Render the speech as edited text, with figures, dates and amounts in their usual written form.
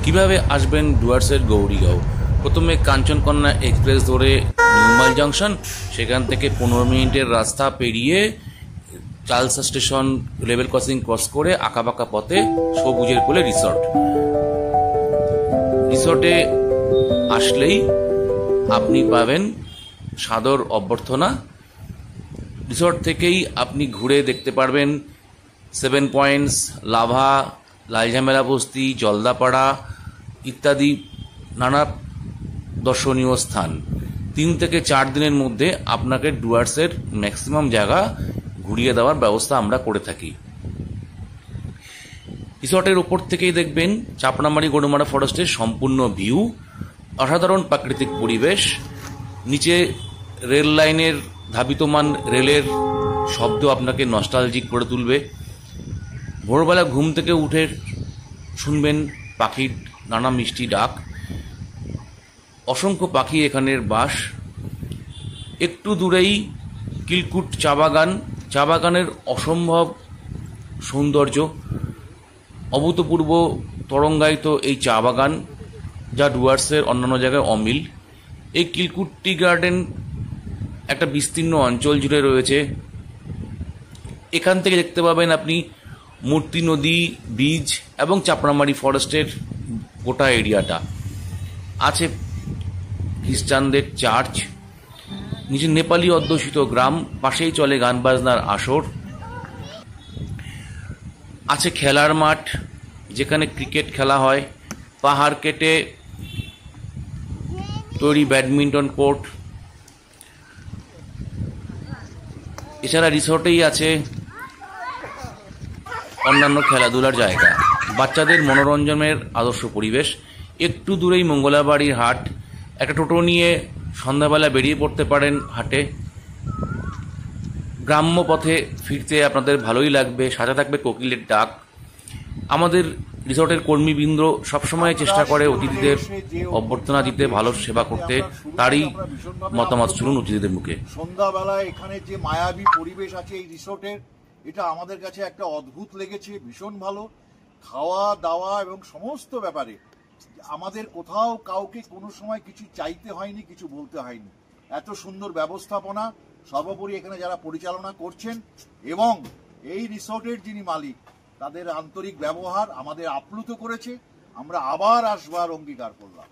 কিভাবে আসবেন ডুয়ার্সের গৌরীগাঁও? প্রথমে কাঞ্চনকন্যা এক্সপ্রেস ধরে নিউমাল জাংশন, সেখান থেকে 15 মিনিটের রাস্তা পেরিয়ে Chalsa station level crossing cross করে আঁকাবাঁকা পথে সবুজের কোলে রিসর্ট। রিসর্টে আসলেই আপনি পাবেন সাদর অভ্যর্থনা। রিসর্ট থেকেই আপনি ঘুরে দেখতে পারবেন 7 পয়েন্টস, লাভা, লালঝামেলা বস্তি, জলদাপাড়া ইত্যাদি নানা দর্শনীয় স্থান। 3 থেকে 4 দিনের মধ্যে আপনাকে ডুয়ার্সের ম্যাক্সিমাম জায়গা ঘুরিয়ে দেওয়ার ব্যবস্থা আমরা করে থাকি। রিসর্টের উপর থেকেই দেখবেন চাপড়ামারি গরুমারা ফরেস্টের সম্পূর্ণ ভিউ, অসাধারণ প্রাকৃতিক পরিবেশ। নিচে রেল লাইনের ধাবিতমান রেলের শব্দ আপনাকে নস্টালজিক করে তুলবে। ভোরবেলা ঘুম থেকে উঠে শুনবেন পাখির নানা মিষ্টি ডাক। অসংখ্য পাখি এখানের বাস। একটু দূরেই কিলকুট চা বাগান, চা বাগানের অসম্ভব সৌন্দর্য, অভূতপূর্ব তরঙ্গায়িত এই চা বাগান, যা ডুয়ার্সের অন্যান্য জায়গায় অমিল। এই কিলকুট টি গার্ডেন একটা বিস্তীর্ণ অঞ্চল জুড়ে রয়েছে। এখান থেকে দেখতে পাবেন আপনি মূর্তি নদী, ব্রিজ এবং চাপড়ামারি ফরেস্টের গোটা এরিয়াটা। আছে খ্রিস্টানদের চার্চ, নিচে নেপালি অধ্যুষিত গ্রাম, পাশেই চলে গান বাজনার আসর। আছে খেলার মাঠ, যেখানে ক্রিকেট খেলা হয়। পাহাড় কেটে তৈরি ব্যাডমিন্টন কোর্ট। এছাড়া রিসোর্টেই আছে অন্যান্য খেলাধুলার জায়গা, বাচ্চাদের মনোরঞ্জনের আদর্শ পরিবেশ। একটু দূরেই মঙ্গলাবাড়ির হাট। একটা টোটো নিয়ে সন্ধ্যাবেলা বেরিয়ে পড়তে পারেন হাটে। গ্রাম্য পথে ফিরতে আপনাদের ভালোই লাগবে, সাথে থাকবে কোকিলের ডাক। আমাদের রিসর্টের কর্মীবৃন্দ সবসময় চেষ্টা করে অতিথিদের অভ্যর্থনা দিতে, ভালো সেবা করতে। তারই মতামত শুনুন অতিথিদের মুখে। সন্ধ্যাবেলায় এখানে যে মায়াবী পরিবেশ আছে এই রিসর্টের, এটা আমাদের কাছে একটা অদ্ভুত লেগেছে, ভীষণ ভালো। খাওয়া দাওয়া এবং সমস্ত ব্যাপারে আমাদের কোথাও কাউকে কোনো সময় কিছু চাইতে হয়নি, কিছু বলতে হয়নি। এত সুন্দর ব্যবস্থাপনা, সর্বোপরি এখানে যারা পরিচালনা করছেন এবং এই রিসর্টের যিনি মালিক, তাদের আন্তরিক ব্যবহার আমাদের আপ্লুত করেছে। আমরা আবার আসবার অঙ্গীকার করলাম।